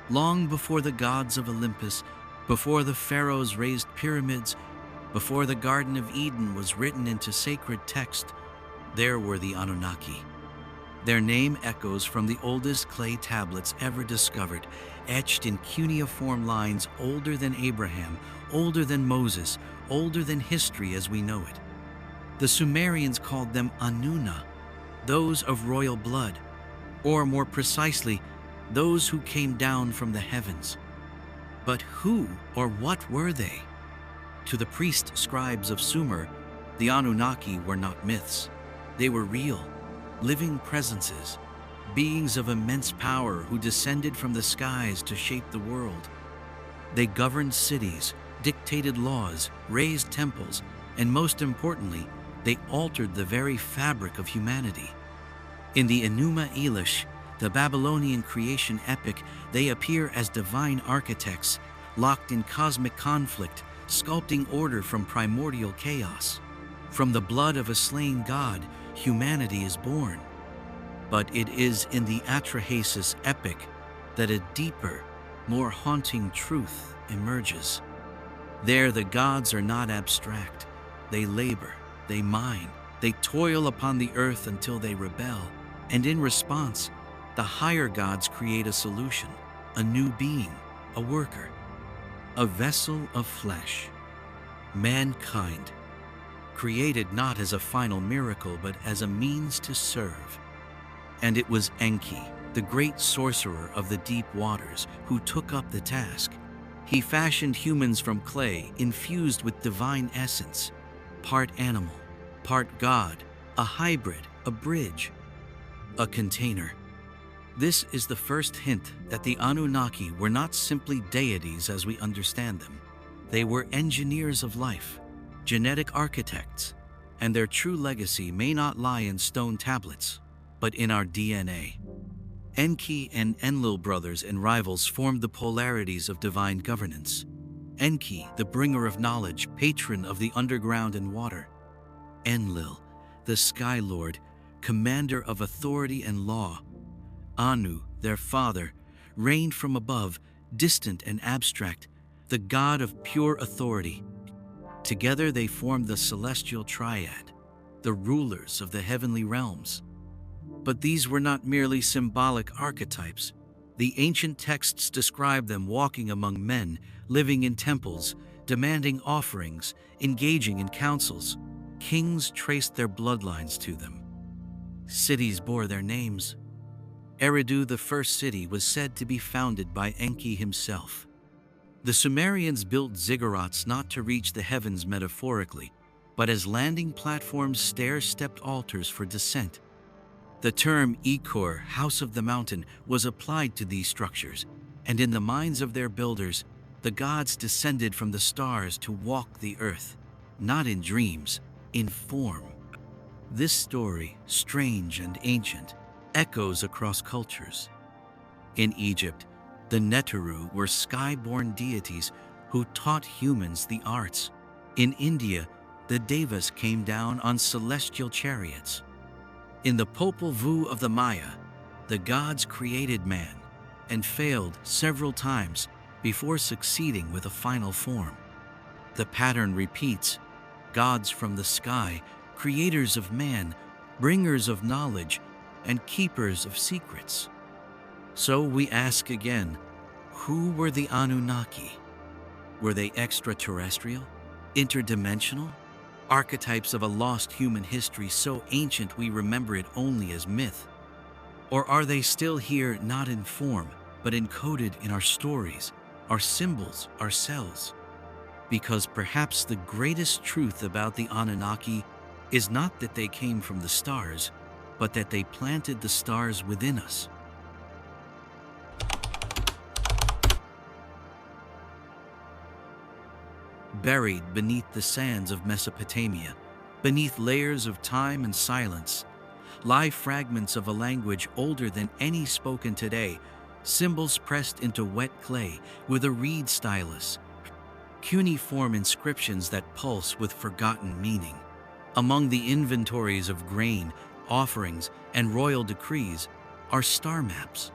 Long before the gods of Olympus, before the pharaohs raised pyramids, before the Garden of Eden was written into sacred text, there were the Anunnaki. Their name echoes from the oldest clay tablets ever discovered, etched in cuneiform lines older than Abraham, older than Moses, older than history as we know it. The Sumerians called them Anunna, those of royal blood, or more precisely, those who came down from the heavens. But who or what were they? To the priest scribes of Sumer, the Anunnaki were not myths. They were real, living presences, beings of immense power who descended from the skies to shape the world. They governed cities, dictated laws, raised temples, and most importantly, they altered the very fabric of humanity. In the Enuma Elish, the Babylonian creation epic, they appear as divine architects, locked in cosmic conflict, sculpting order from primordial chaos. From the blood of a slain god, humanity is born. But it is in the Atrahasis epic that a deeper, more haunting truth emerges. There the gods are not abstract. They labor, they mine, they toil upon the earth until they rebel. And in response, the higher gods create a solution, a new being, a worker, a vessel of flesh. Mankind, created not as a final miracle but as a means to serve. And it was Enki, the great sorcerer of the deep waters, who took up the task. He fashioned humans from clay infused with divine essence, part animal, part god, a hybrid, a bridge, a container. This is the first hint that the Anunnaki were not simply deities as we understand them. They were engineers of life, genetic architects, and their true legacy may not lie in stone tablets, but in our DNA. Enki and Enlil brothers and rivals formed the polarities of divine governance. Enki, the bringer of knowledge, patron of the underground and water. Enlil, the Sky Lord, commander of authority and law. Anu, their father, reigned from above, distant and abstract, the god of pure authority. Together they formed the celestial triad, the rulers of the heavenly realms. But these were not merely symbolic archetypes. The ancient texts describe them walking among men, living in temples, demanding offerings, engaging in councils. Kings traced their bloodlines to them. Cities bore their names. Eridu, the first city, was said to be founded by Enki himself. The Sumerians built ziggurats not to reach the heavens metaphorically, but as landing platforms, stair-stepped altars for descent. The term Ikor, House of the Mountain, was applied to these structures, and in the minds of their builders, the gods descended from the stars to walk the earth, not in dreams, in form. This story, strange and ancient, echoes across cultures. In Egypt, the Neteru were sky-born deities who taught humans the arts. In India, the Devas came down on celestial chariots. In the Popol Vuh of the Maya, the gods created man and failed several times before succeeding with a final form. The pattern repeats: gods from the sky, creators of man, bringers of knowledge, and keepers of secrets. So we ask again, who were the Anunnaki? Were they extraterrestrial, interdimensional, archetypes of a lost human history so ancient we remember it only as myth? Or are they still here, not in form, but encoded in our stories, our symbols, our cells? Because perhaps the greatest truth about the Anunnaki is not that they came from the stars, but that they planted the stars within us. Buried beneath the sands of Mesopotamia, beneath layers of time and silence, lie fragments of a language older than any spoken today, symbols pressed into wet clay with a reed stylus, cuneiform inscriptions that pulse with forgotten meaning. Among the inventories of grain, offerings, and royal decrees are star maps.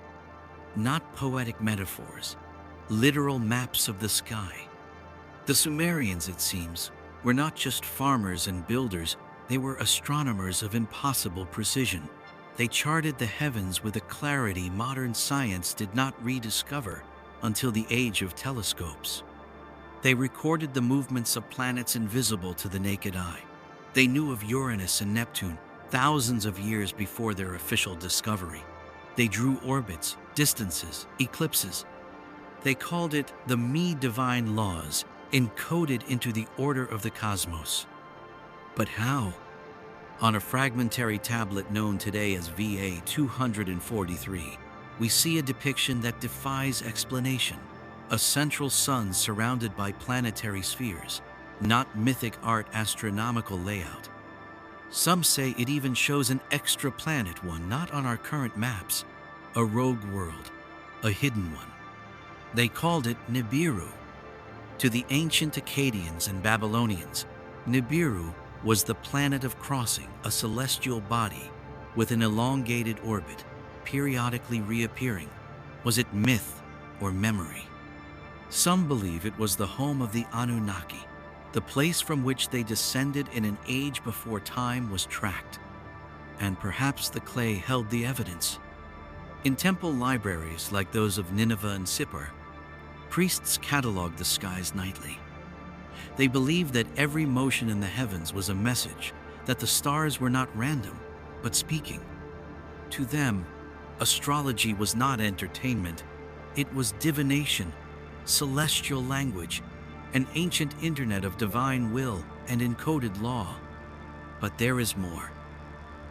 not poetic metaphors, literal maps of the sky. The Sumerians, it seems, were not just farmers and builders, they were astronomers of impossible precision. They charted the heavens with a clarity modern science did not rediscover until the age of telescopes. They recorded the movements of planets invisible to the naked eye. They knew of Uranus and Neptune thousands of years before their official discovery. They drew orbits, distances, eclipses. They called it the divine laws, encoded into the order of the cosmos. But how? On a fragmentary tablet known today as VA 243, we see a depiction that defies explanation. A central sun surrounded by planetary spheres, not mythic art astronomical layout. Some say it even shows an extraplanet one not on our current maps, a rogue world, a hidden one. They called it Nibiru. To the ancient Akkadians and Babylonians, Nibiru was the planet of crossing, a celestial body with an elongated orbit, periodically reappearing. Was it myth or memory? Some believe it was the home of the Anunnaki, the place from which they descended in an age before time was tracked. And perhaps the clay held the evidence. In temple libraries like those of Nineveh and Sippar, priests cataloged the skies nightly. They believed that every motion in the heavens was a message, that the stars were not random, but speaking. To them, astrology was not entertainment, it was divination, celestial language, an ancient internet of divine will and encoded law. But there is more.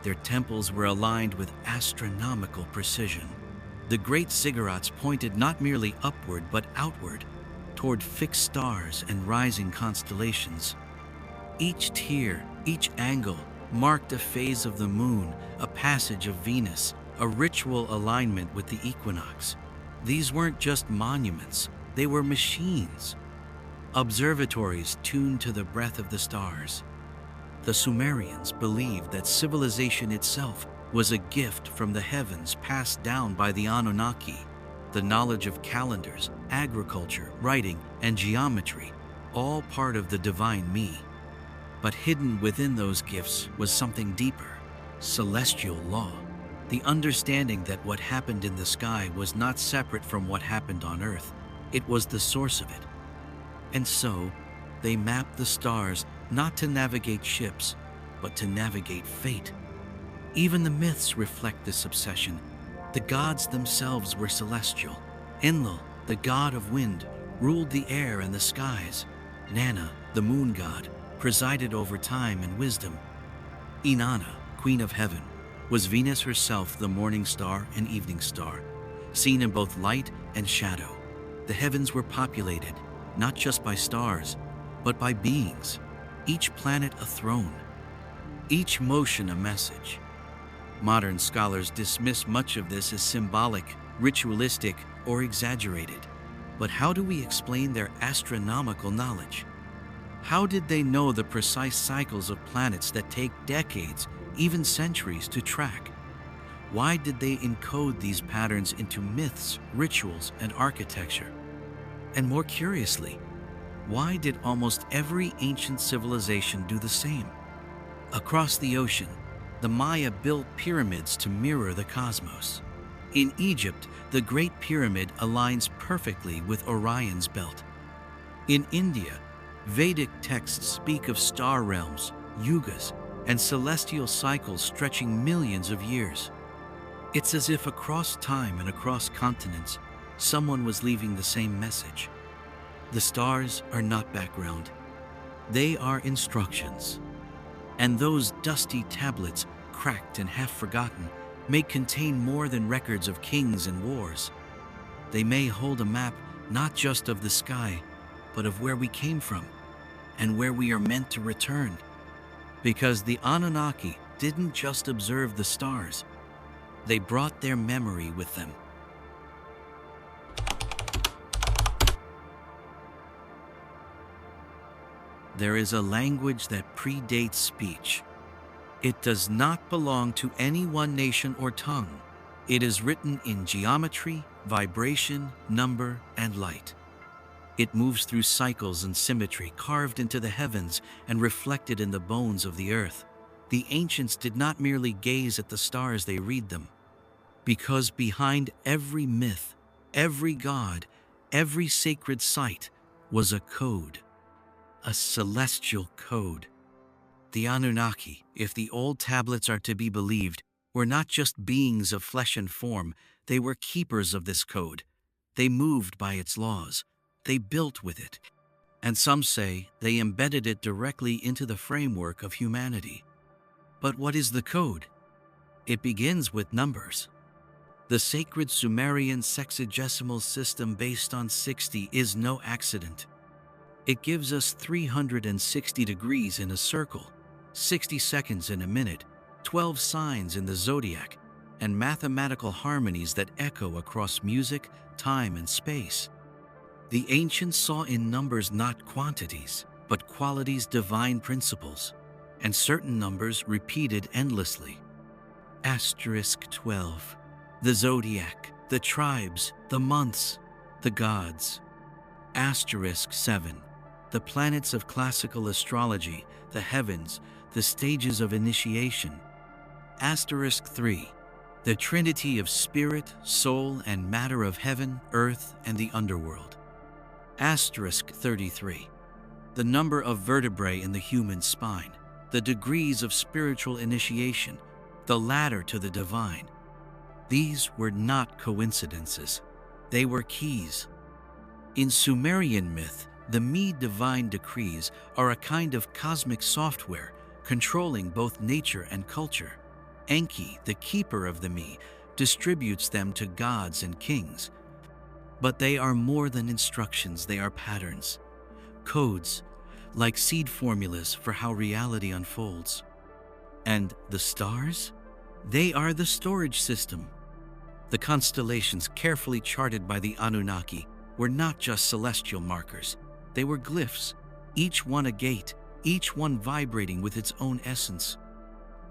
Their temples were aligned with astronomical precision. The great ziggurats pointed not merely upward but outward, toward fixed stars and rising constellations. Each tier, each angle, marked a phase of the moon, a passage of Venus, a ritual alignment with the equinox. These weren't just monuments, they were machines. Observatories tuned to the breath of the stars. The Sumerians believed that civilization itself was a gift from the heavens passed down by the Anunnaki. The knowledge of calendars, agriculture, writing, and geometry, all part of the divine me. But hidden within those gifts was something deeper, celestial law. The understanding that what happened in the sky was not separate from what happened on earth. It was the source of it. And so, they mapped the stars not to navigate ships, but to navigate fate. Even the myths reflect this obsession. The gods themselves were celestial. Enlil, the god of wind, ruled the air and the skies. Nana, the moon god, presided over time and wisdom. Inanna, queen of heaven, was Venus herself, the morning star and evening star, seen in both light and shadow. The heavens were populated, not just by stars, but by beings, each planet a throne, each motion a message. Modern scholars dismiss much of this as symbolic, ritualistic, or exaggerated. But how do we explain their astronomical knowledge? How did they know the precise cycles of planets that take decades, even centuries, to track? Why did they encode these patterns into myths, rituals, and architecture? And more curiously, why did almost every ancient civilization do the same? Across the ocean, the Maya built pyramids to mirror the cosmos. In Egypt, the Great Pyramid aligns perfectly with Orion's belt. In India, Vedic texts speak of star realms, yugas, and celestial cycles stretching millions of years. It's as if across time and across continents, someone was leaving the same message. The stars are not background. They are instructions. And those dusty tablets, cracked and half forgotten, may contain more than records of kings and wars. They may hold a map not just of the sky, but of where we came from and where we are meant to return. Because the Anunnaki didn't just observe the stars, they brought their memory with them. There is a language that predates speech. It does not belong to any one nation or tongue. It is written in geometry, vibration, number, and light. It moves through cycles and symmetry, carved into the heavens and reflected in the bones of the earth. The ancients did not merely gaze at the stars, they read them. Because behind every myth, every god, every sacred site was a code, a celestial code. The Anunnaki, if the old tablets are to be believed, were not just beings of flesh and form, they were keepers of this code. They moved by its laws. They built with it. And some say they embedded it directly into the framework of humanity. But what is the code? It begins with numbers. The sacred Sumerian sexagesimal system based on 60 is no accident. It gives us 360 degrees in a circle, 60 seconds in a minute, 12 signs in the zodiac, and mathematical harmonies that echo across music, time, and space. The ancients saw in numbers not quantities, but qualities, divine principles, and certain numbers repeated endlessly. Asterisk 12. The zodiac, the tribes, the months, the gods. Asterisk 7. The planets of classical astrology, the heavens, the stages of initiation. Asterisk 3. The trinity of spirit, soul, and matter of heaven, earth, and the underworld. Asterisk 33. The number of vertebrae in the human spine, the degrees of spiritual initiation, the ladder to the divine. These were not coincidences. They were keys. In Sumerian myth, the Mi divine decrees are a kind of cosmic software controlling both nature and culture. Enki, the keeper of the Mi, distributes them to gods and kings. But they are more than instructions, they are patterns, codes, like seed formulas for how reality unfolds. And the stars? They are the storage system. The constellations carefully charted by the Anunnaki were not just celestial markers. They were glyphs, each one a gate, each one vibrating with its own essence.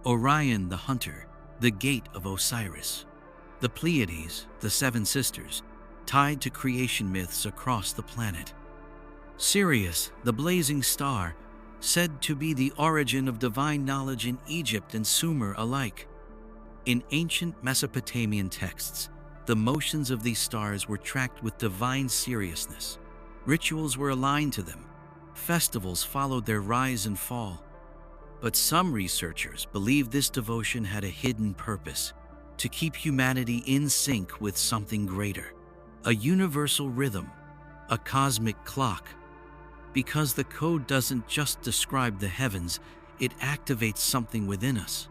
Orion the hunter, the gate of Osiris. The Pleiades, the seven sisters, tied to creation myths across the planet. Sirius, the blazing star, said to be the origin of divine knowledge in Egypt and Sumer alike. In ancient Mesopotamian texts, the motions of these stars were tracked with divine seriousness. Rituals were aligned to them. Festivals followed their rise and fall. But some researchers believe this devotion had a hidden purpose: to keep humanity in sync with something greater, a universal rhythm, a cosmic clock. Because the code doesn't just describe the heavens, it activates something within us.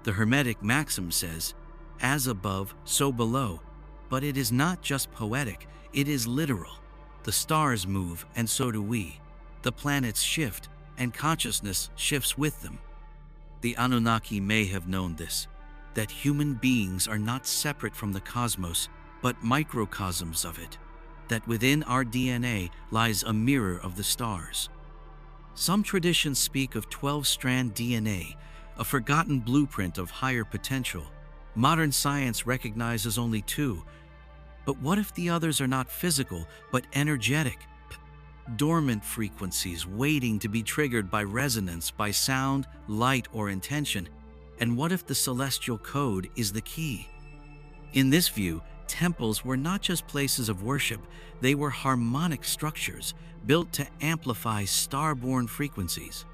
The Hermetic maxim says, "As above, so below," but it is not just poetic, it is literal. The stars move, and so do we. The planets shift, and consciousness shifts with them. The Anunnaki may have known this, that human beings are not separate from the cosmos, but microcosms of it, that within our DNA lies a mirror of the stars. Some traditions speak of 12-strand DNA, a forgotten blueprint of higher potential. Modern science recognizes only 2. But what if the others are not physical, but energetic? Dormant frequencies waiting to be triggered by resonance, by sound, light, or intention. And what if the celestial code is the key? In this view, temples were not just places of worship, they were harmonic structures built to amplify star-born frequencies.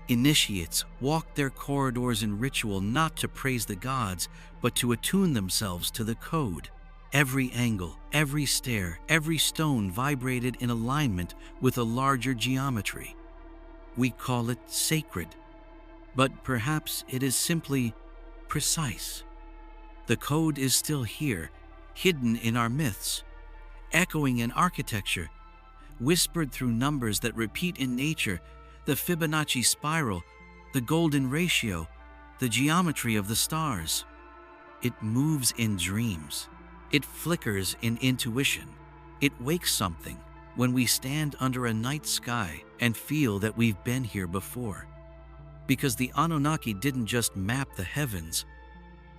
Initiates walked their corridors in ritual not to praise the gods, but to attune themselves to the code. Every angle, every stair, every stone vibrated in alignment with a larger geometry. We call it sacred, but perhaps it is simply precise. The code is still here, hidden in our myths, echoing in architecture, whispered through numbers that repeat in nature, the Fibonacci spiral, the golden ratio, the geometry of the stars. It moves in dreams. It flickers in intuition. It wakes something when we stand under a night sky and feel that we've been here before. Because the Anunnaki didn't just map the heavens,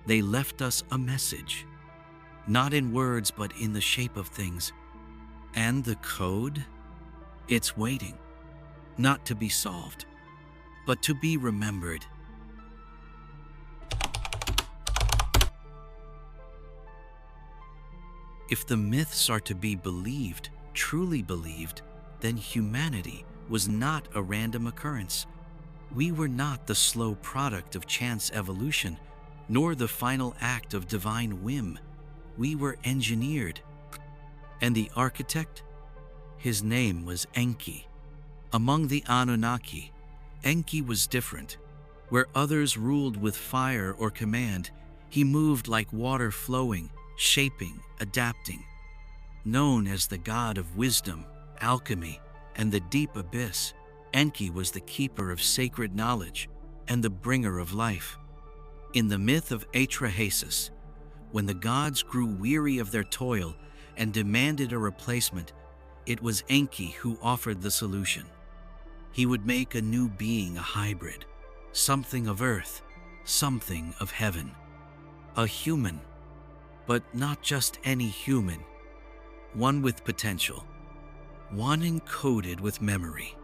They left us a message, not in words but in the shape of things. And the code? It's waiting, not to be solved, but to be remembered. If the myths are to be believed, truly believed, then humanity was not a random occurrence. We were not the slow product of chance evolution, nor the final act of divine whim. We were engineered. And the architect? His name was Enki. Among the Anunnaki, Enki was different. Where others ruled with fire or command, he moved like water flowing, shaping, adapting. Known as the god of wisdom, alchemy, and the deep abyss, Enki was the keeper of sacred knowledge and the bringer of life. In the myth of Atrahasis, when the gods grew weary of their toil and demanded a replacement, it was Enki who offered the solution. He would make a new being a hybrid, something of earth, something of heaven. A human, but not just any human. One with potential, one encoded with memory.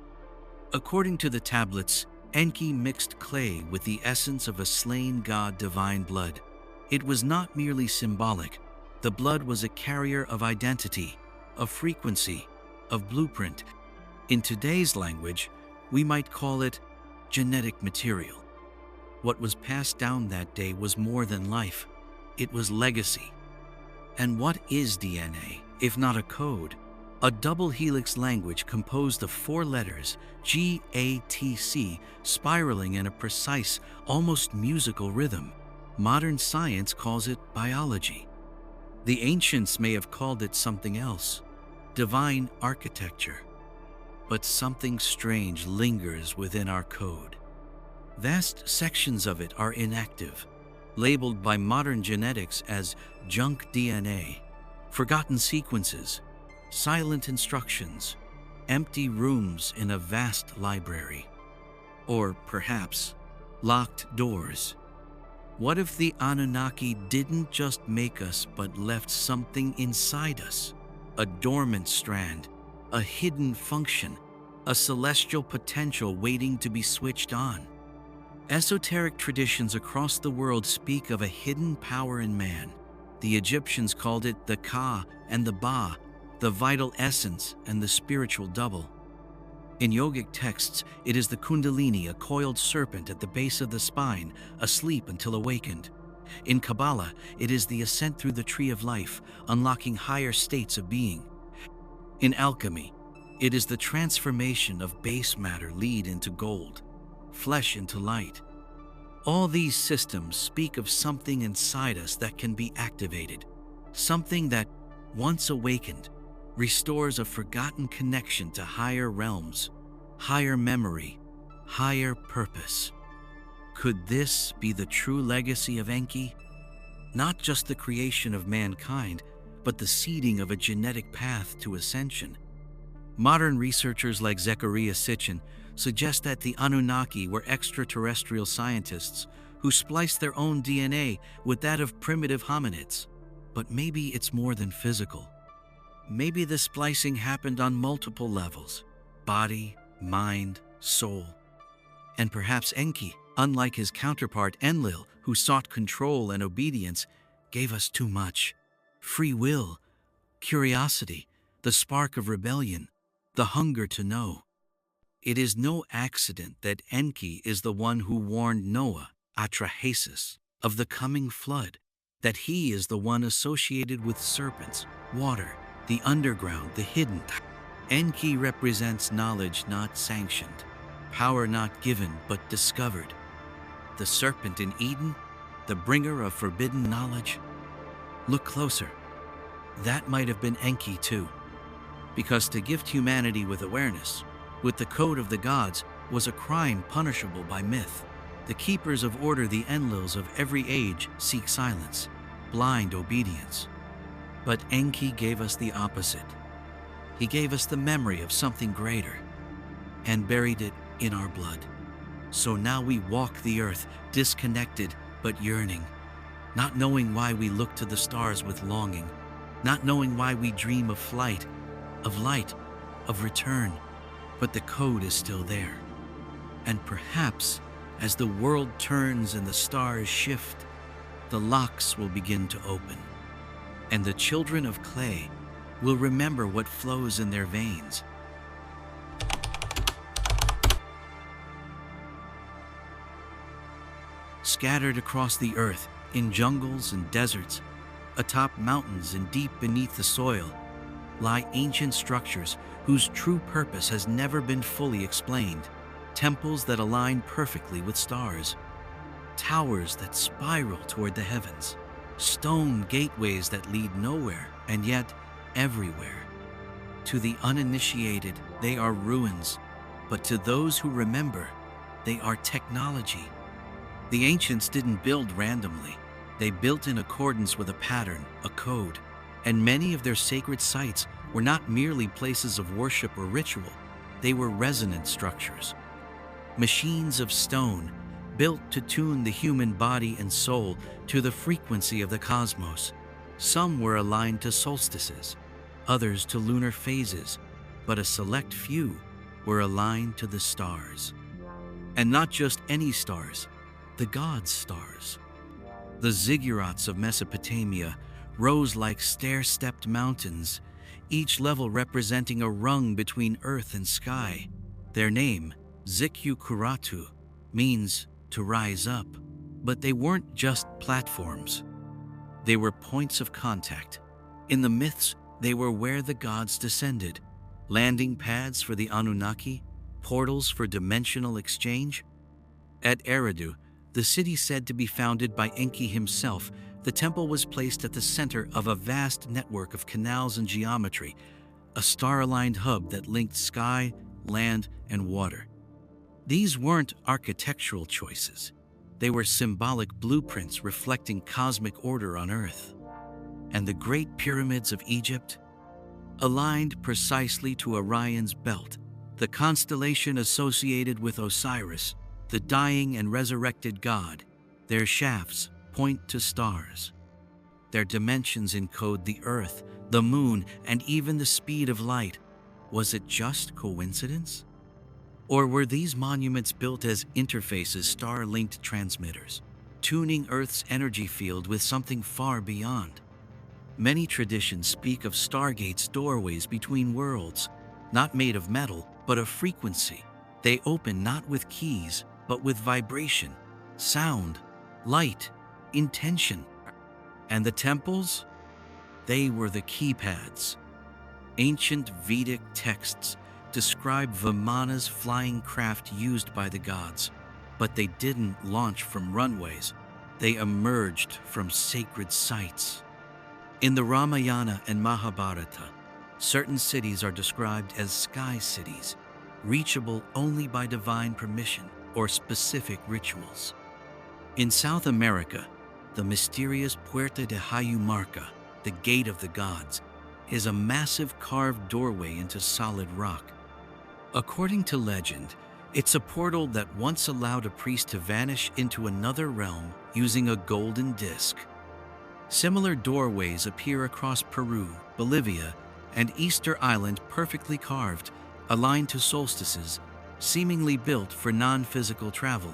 According to the tablets, Enki mixed clay with the essence of a slain god divine blood. It was not merely symbolic. The blood was a carrier of identity, of frequency, of blueprint. In today's language, we might call it genetic material. What was passed down that day was more than life. It was legacy. And what is DNA, if not a code? A double helix language composed of 4 letters, GATC, spiraling in a precise, almost musical rhythm. Modern science calls it biology. The ancients may have called it something else, divine architecture. But something strange lingers within our code. Vast sections of it are inactive, labeled by modern genetics as junk DNA, forgotten sequences, silent instructions, empty rooms in a vast library. Or perhaps, locked doors. What if the Anunnaki didn't just make us but left something inside us? A dormant strand, a hidden function, a celestial potential waiting to be switched on. Esoteric traditions across the world speak of a hidden power in man. The Egyptians called it the Ka and the Ba, the vital essence and the spiritual double. In yogic texts, it is the Kundalini, a coiled serpent at the base of the spine, asleep until awakened. In Kabbalah, it is the ascent through the tree of life, unlocking higher states of being. In alchemy, it is the transformation of base matter lead into gold, flesh into light. All these systems speak of something inside us that can be activated, something that, once awakened, restores a forgotten connection to higher realms, higher memory, higher purpose. Could this be the true legacy of Enki? Not just the creation of mankind, but the seeding of a genetic path to ascension. Modern researchers like Zecharia Sitchin suggest that the Anunnaki were extraterrestrial scientists who spliced their own DNA with that of primitive hominids. But maybe it's more than physical. Maybe the splicing happened on multiple levels: body, mind, soul. And perhaps Enki, unlike his counterpart Enlil, who sought control and obedience, gave us too much. Free will, curiosity, the spark of rebellion, the hunger to know. It is no accident that Enki is the one who warned Noah, Atrahasis, of the coming flood, that he is the one associated with serpents, water, the underground, the hidden. Enki represents knowledge not sanctioned, power not given but discovered. The serpent in Eden, the bringer of forbidden knowledge. Look closer. That might have been Enki too. Because to gift humanity with awareness, with the code of the gods, was a crime punishable by myth. The keepers of order, the Enlils of every age, seek silence, blind obedience. But Enki gave us the opposite. He gave us the memory of something greater and buried it in our blood. So now we walk the earth, disconnected but yearning, not knowing why we look to the stars with longing, not knowing why we dream of flight, of light, of return. But the code is still there. And perhaps, as the world turns and the stars shift, the locks will begin to open, and the children of clay will remember what flows in their veins. Scattered across the earth, in jungles and deserts, atop mountains and deep beneath the soil, lie ancient structures whose true purpose has never been fully explained. Temples that align perfectly with stars, towers that spiral toward the heavens, stone gateways that lead nowhere and yet everywhere. To the uninitiated, they are ruins, but to those who remember, they are technology. The ancients didn't build randomly. They built in accordance with a pattern, a code, and many of their sacred sites were not merely places of worship or ritual. They were resonant structures, machines of stone built to tune the human body and soul to the frequency of the cosmos. Some were aligned to solstices, others to lunar phases, but a select few were aligned to the stars. And not just any stars, the gods' stars. The ziggurats of Mesopotamia rose like stair-stepped mountains, each level representing a rung between earth and sky. Their name, Zigguratu, means to rise up. But they weren't just platforms. They were points of contact. In the myths, they were where the gods descended, landing pads for the Anunnaki, portals for dimensional exchange. At Eridu, the city said to be founded by Enki himself, the temple was placed at the center of a vast network of canals and geometry, a star-aligned hub that linked sky, land, and water. These weren't architectural choices. They were symbolic blueprints reflecting cosmic order on Earth. And the great pyramids of Egypt, aligned precisely to Orion's belt, the constellation associated with Osiris, the dying and resurrected god. Their shafts point to stars. Their dimensions encode the Earth, the moon, and even the speed of light. Was it just coincidence? Or were these monuments built as interfaces, star-linked transmitters, tuning Earth's energy field with something far beyond? Many traditions speak of stargates, doorways between worlds, not made of metal, but of frequency. They open not with keys, but with vibration, sound, light, intention. And the temples? They were the keypads. Ancient Vedic texts describe Vimana's flying craft used by the gods, but they didn't launch from runways. They emerged from sacred sites. In the Ramayana and Mahabharata, certain cities are described as sky cities, reachable only by divine permission or specific rituals. In South America, the mysterious Puerta de Hayumarca, the Gate of the Gods, is a massive carved doorway into solid rock. According to legend, it's a portal that once allowed a priest to vanish into another realm using a golden disc. Similar doorways appear across Peru, Bolivia, and Easter Island, perfectly carved, aligned to solstices, seemingly built for non-physical travel.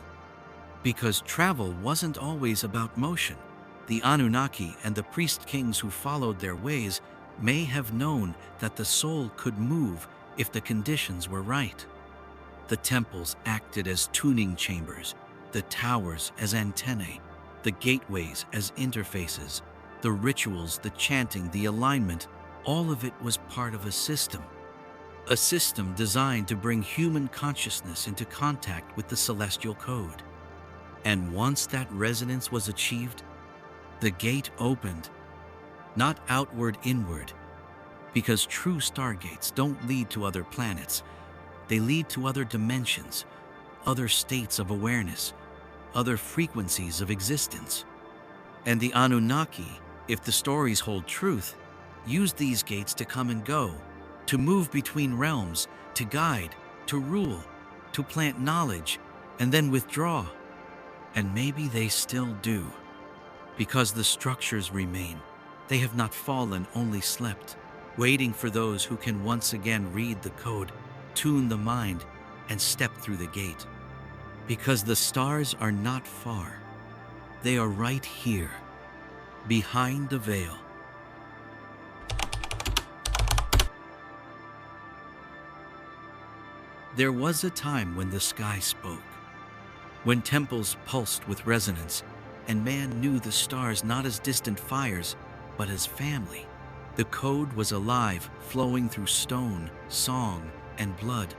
Because travel wasn't always about motion, the Anunnaki and the priest kings who followed their ways may have known that the soul could move if the conditions were right. The temples acted as tuning chambers, the towers as antennae, the gateways as interfaces, the rituals, the chanting, the alignment, all of it was part of a system designed to bring human consciousness into contact with the celestial code. And once that resonance was achieved, the gate opened, not outward, inward, because true stargates don't lead to other planets. They lead to other dimensions, other states of awareness, other frequencies of existence. And the Anunnaki, if the stories hold truth, used these gates to come and go, to move between realms, to guide, to rule, to plant knowledge, and then withdraw. And maybe they still do, Because the structures remain. They have not fallen, only slept, waiting for those who can once again read the code, tune the mind, and step through the gate. Because the stars are not far. They are right here, behind the veil. There was a time when the sky spoke, when temples pulsed with resonance, and man knew the stars not as distant fires, but as family. The code was alive, flowing through stone, song, and blood.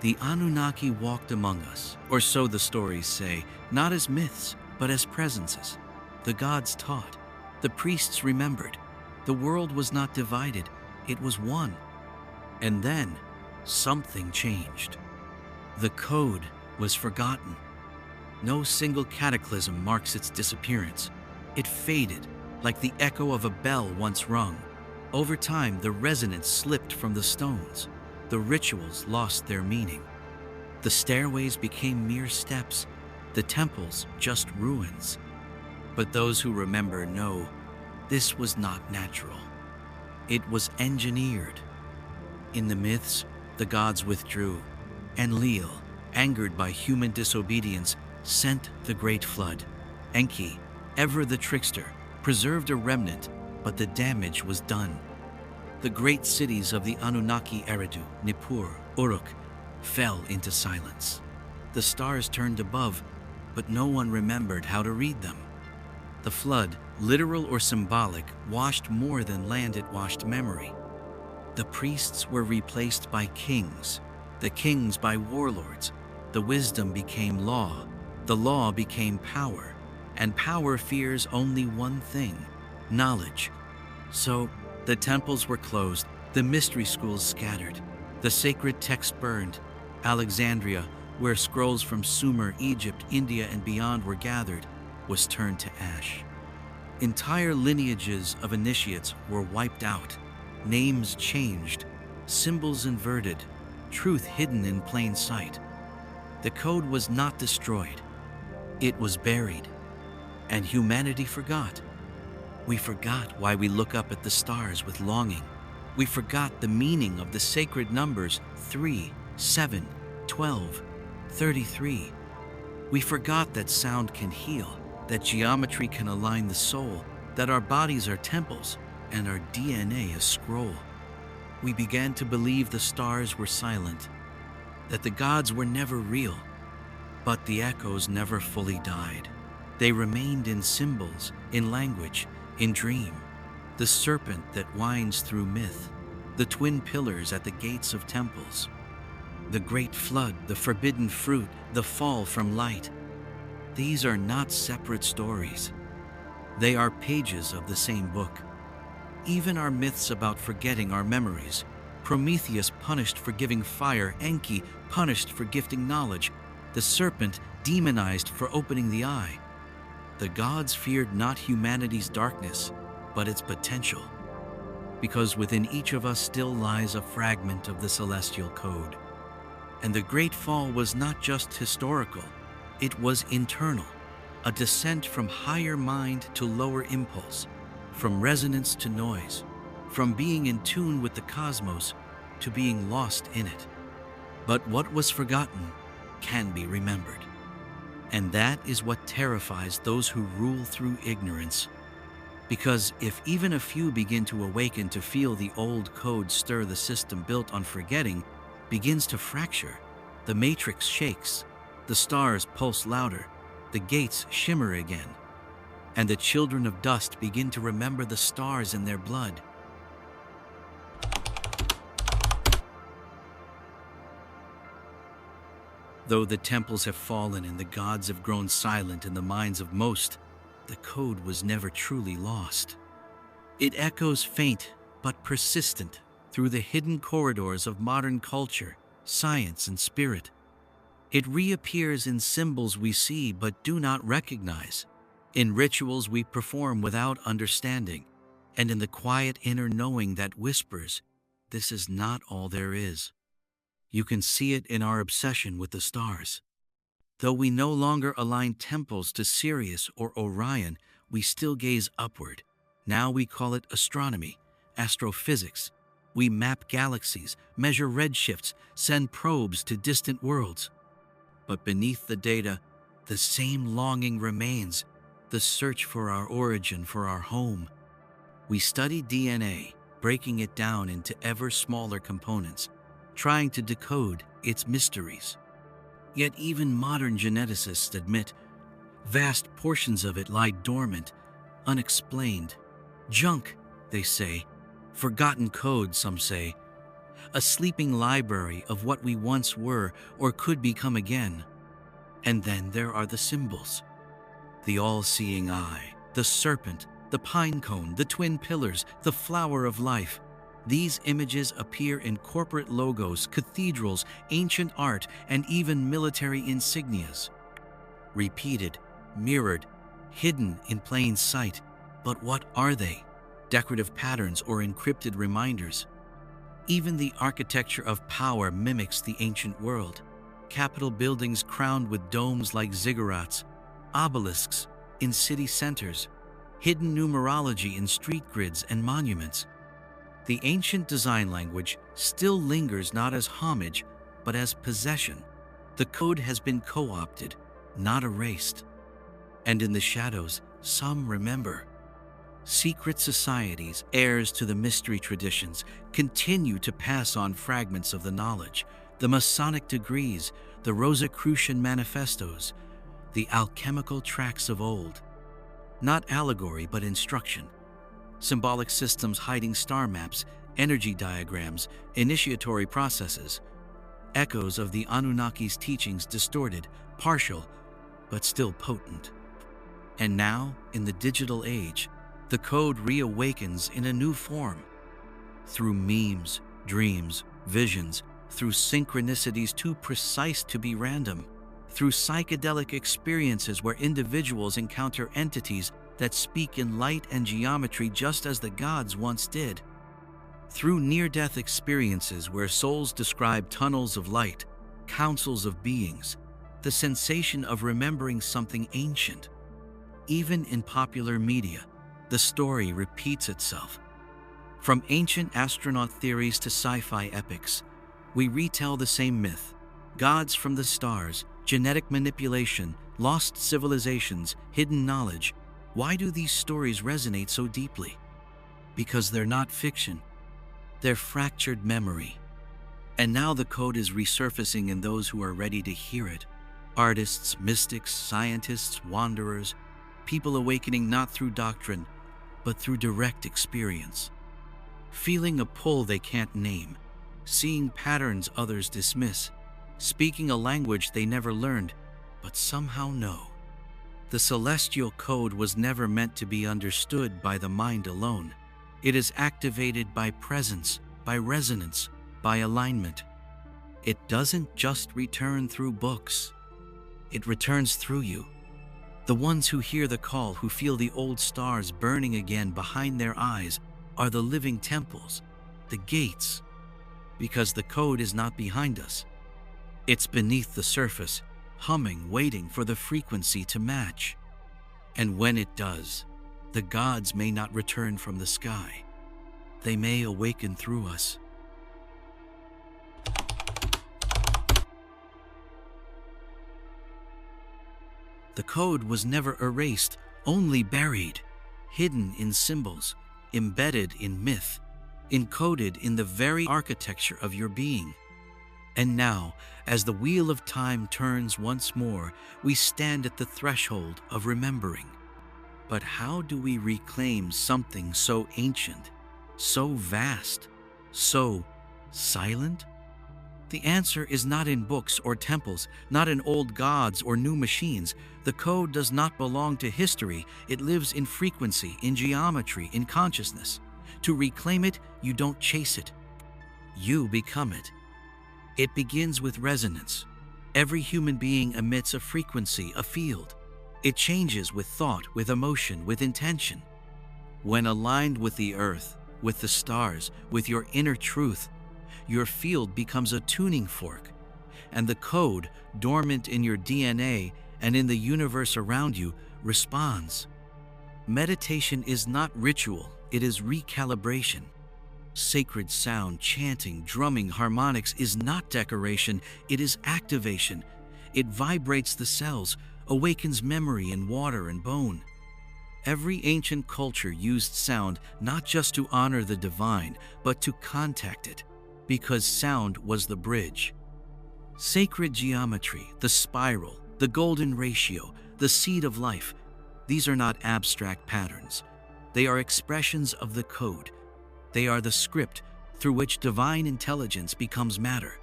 The Anunnaki walked among us, or so the stories say, not as myths, but as presences. The gods taught, the priests remembered. The world was not divided, it was one. And then, something changed. The code was forgotten. No single cataclysm marks its disappearance. It faded, like the echo of a bell once rung. Over time, the resonance slipped from the stones. The rituals lost their meaning. The stairways became mere steps, the temples just ruins. But those who remember know this was not natural. It was engineered. In the myths, the gods withdrew. Enlil, angered by human disobedience, sent the great flood. Enki, ever the trickster, preserved a remnant, but the damage was done. The great cities of the Anunnaki Eridu, Nippur, Uruk, fell into silence. The stars turned above, but no one remembered how to read them. The flood, literal or symbolic, washed more than land, it washed memory. The priests were replaced by kings, the kings by warlords. The wisdom became law, the law became power, and power fears only one thing: knowledge. So, the temples were closed, the mystery schools scattered, the sacred texts burned. Alexandria, where scrolls from Sumer, Egypt, India, and beyond were gathered, was turned to ash. Entire lineages of initiates were wiped out, names changed, symbols inverted, truth hidden in plain sight. The code was not destroyed, it was buried, and humanity forgot. We forgot why we look up at the stars with longing. We forgot the meaning of the sacred numbers 3, 7, 12, 33. We forgot that sound can heal, that geometry can align the soul, that our bodies are temples and our DNA a scroll. We began to believe the stars were silent, that the gods were never real, but the echoes never fully died. They remained in symbols, in language, in dream. The serpent that winds through myth, the twin pillars at the gates of temples, the great flood, the forbidden fruit, the fall from light. These are not separate stories. They are pages of the same book. Even our myths about forgetting our memories. Prometheus punished for giving fire, Enki punished for gifting knowledge, the serpent demonized for opening the eye. The gods feared not humanity's darkness, but its potential, because within each of us still lies a fragment of the celestial code. And the Great Fall was not just historical, it was internal, a descent from higher mind to lower impulse, from resonance to noise, from being in tune with the cosmos to being lost in it. But what was forgotten can be remembered. And that is what terrifies those who rule through ignorance. Because if even a few begin to awaken to feel the old code stir, the system built on forgetting begins to fracture. The matrix shakes, the stars pulse louder, the gates shimmer again, and the children of dust begin to remember the stars in their blood. Though the temples have fallen and the gods have grown silent in the minds of most, the code was never truly lost. It echoes faint but persistent through the hidden corridors of modern culture, science, and spirit. It reappears in symbols we see but do not recognize, in rituals we perform without understanding, and in the quiet inner knowing that whispers, "This is not all there is." You can see it in our obsession with the stars. Though we no longer align temples to Sirius or Orion, we still gaze upward. Now we call it astronomy, astrophysics. We map galaxies, measure redshifts, send probes to distant worlds. But beneath the data, the same longing remains, the search for our origin, for our home. We study DNA, breaking it down into ever smaller components, trying to decode its mysteries. Yet even modern geneticists admit vast portions of it lie dormant, unexplained. Junk, they say. Forgotten code, some say. A sleeping library of what we once were or could become again. And then there are the symbols. The all-seeing eye, the serpent, the pine cone, the twin pillars, the flower of life. These images appear in corporate logos, cathedrals, ancient art, and even military insignias. Repeated, mirrored, hidden in plain sight. But what are they? Decorative patterns or encrypted reminders? Even the architecture of power mimics the ancient world. Capitol buildings crowned with domes like ziggurats, obelisks in city centers, hidden numerology in street grids and monuments. The ancient design language still lingers not as homage, but as possession. The code has been co-opted, not erased. And in the shadows, some remember. Secret societies, heirs to the mystery traditions, continue to pass on fragments of the knowledge, the Masonic degrees, the Rosicrucian manifestos, the alchemical tracts of old. Not allegory, but instruction. Symbolic systems hiding star maps, energy diagrams, initiatory processes. Echoes of the Anunnaki's teachings distorted, partial, but still potent. And now, in the digital age, the code reawakens in a new form. Through memes, dreams, visions, through synchronicities too precise to be random, through psychedelic experiences where individuals encounter entities that speak in light and geometry just as the gods once did. Through near-death experiences where souls describe tunnels of light, councils of beings, the sensation of remembering something ancient. Even in popular media, the story repeats itself. From ancient astronaut theories to sci-fi epics, we retell the same myth. Gods from the stars, genetic manipulation, lost civilizations, hidden knowledge. Why do these stories resonate so deeply? Because they're not fiction. They're fractured memory. And now the code is resurfacing in those who are ready to hear it. Artists, mystics, scientists, wanderers, people awakening not through doctrine, but through direct experience. Feeling a pull they can't name, seeing patterns others dismiss, speaking a language they never learned, but somehow know. The celestial code was never meant to be understood by the mind alone. It is activated by presence, by resonance, by alignment. It doesn't just return through books. It returns through you. The ones who hear the call, who feel the old stars burning again behind their eyes, are the living temples, the gates. Because the code is not behind us. It's beneath the surface, humming, waiting for the frequency to match. And when it does, the gods may not return from the sky. They may awaken through us. The code was never erased, only buried, hidden in symbols, embedded in myth, encoded in the very architecture of your being. And now, as the wheel of time turns once more, we stand at the threshold of remembering. But how do we reclaim something so ancient, so vast, so silent? The answer is not in books or temples, not in old gods or new machines. The code does not belong to history. It lives in frequency, in geometry, in consciousness. To reclaim it, you don't chase it. You become it. It begins with resonance. Every human being emits a frequency, a field. It changes with thought, with emotion, with intention. When aligned with the earth, with the stars, with your inner truth, your field becomes a tuning fork, and the code, dormant in your DNA and in the universe around you, responds. Meditation is not ritual, it is recalibration. Sacred sound, chanting, drumming, harmonics is not decoration, it is activation. It vibrates the cells, awakens memory in water and bone. Every ancient culture used sound not just to honor the divine, but to contact it, because sound was the bridge. Sacred geometry, the spiral, the golden ratio, the seed of life, these are not abstract patterns. They are expressions of the code. They are the script through which divine intelligence becomes matter.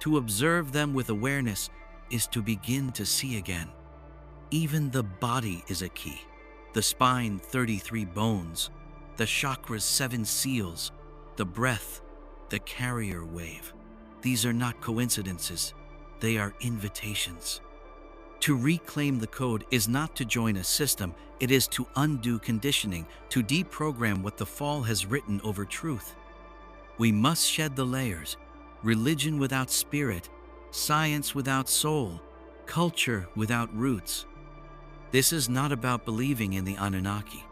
To observe them with awareness is to begin to see again. Even the body is a key. The spine, 33 bones, the chakras, 7 seals, the breath, the carrier wave. These are not coincidences, they are invitations. To reclaim the code is not to join a system, it is to undo conditioning, to deprogram what the fall has written over truth. We must shed the layers, religion without spirit, science without soul, culture without roots. This is not about believing in the Anunnaki.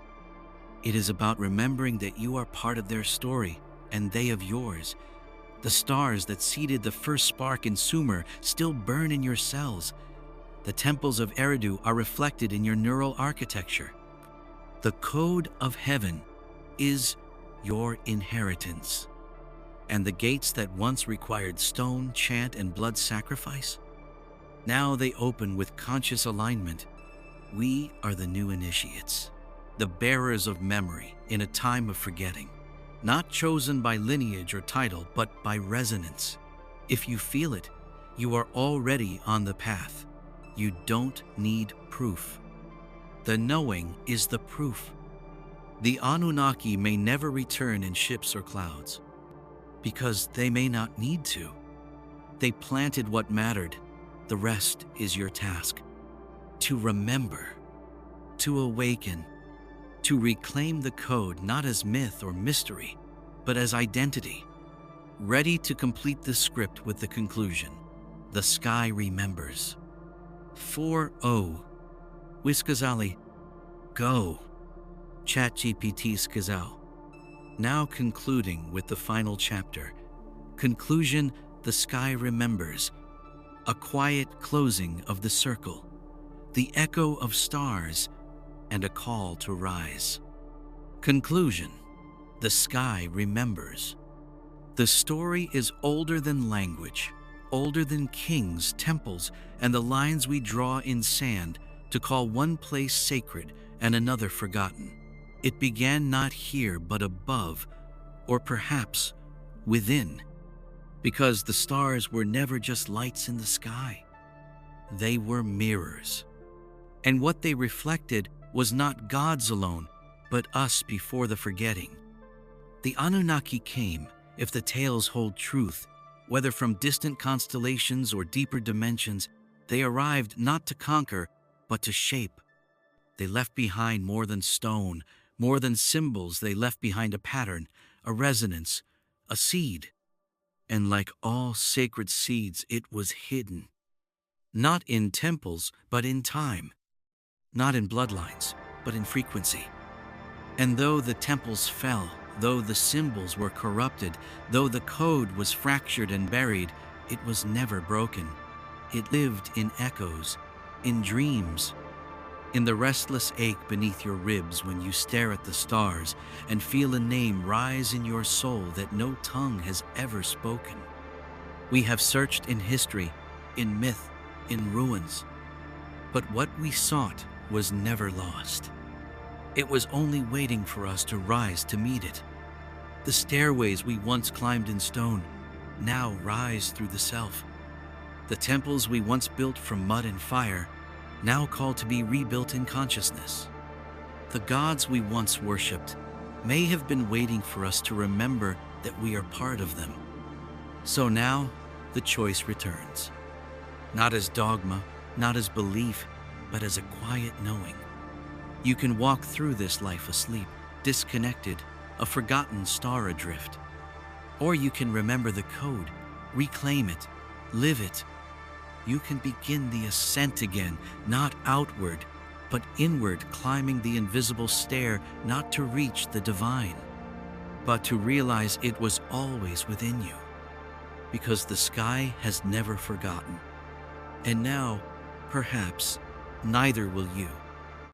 It is about remembering that you are part of their story and they of yours. The stars that seeded the first spark in Sumer still burn in your cells. The temples of Eridu are reflected in your neural architecture. The code of heaven is your inheritance. And the gates that once required stone, chant, and blood sacrifice, now they open with conscious alignment. We are the new initiates, the bearers of memory in a time of forgetting, not chosen by lineage or title, but by resonance. If you feel it, you are already on the path. You don't need proof. The knowing is the proof. The Anunnaki may never return in ships or clouds, because they may not need to. They planted what mattered. The rest is your task. To remember, to awaken, to reclaim the code not as myth or mystery, but as identity. Ready to complete the script with the conclusion. The sky remembers. 4-0. Wiskazali. Go. ChatGPT Skazal. Now concluding with the final chapter. Conclusion, the sky remembers. A quiet closing of the circle. The echo of stars and a call to rise. Conclusion, the sky remembers. The story is older than language, older than kings, temples, and the lines we draw in sand to call one place sacred and another forgotten. It began not here but above, or perhaps within, because the stars were never just lights in the sky. They were mirrors. And what they reflected was not gods alone, but us before the forgetting. The Anunnaki came, if the tales hold truth, whether from distant constellations or deeper dimensions, they arrived not to conquer, but to shape. They left behind more than stone, more than symbols. They left behind a pattern, a resonance, a seed. And like all sacred seeds, it was hidden. Not in temples, but in time. Not in bloodlines, but in frequency. And though the temples fell, though the symbols were corrupted, though the code was fractured and buried, it was never broken. It lived in echoes, in dreams, in the restless ache beneath your ribs when you stare at the stars and feel a name rise in your soul that no tongue has ever spoken. We have searched in history, in myth, in ruins, but what we sought was never lost. It was only waiting for us to rise to meet it. The stairways we once climbed in stone now rise through the self. The temples we once built from mud and fire now call to be rebuilt in consciousness. The gods we once worshipped may have been waiting for us to remember that we are part of them. So now the choice returns. Not as dogma, not as belief, but as a quiet knowing. You can walk through this life asleep, disconnected, a forgotten star adrift. Or you can remember the code, reclaim it, live it. You can begin the ascent again, not outward, but inward, climbing the invisible stair, not to reach the divine, but to realize it was always within you, because the sky has never forgotten. And now, perhaps, neither will you.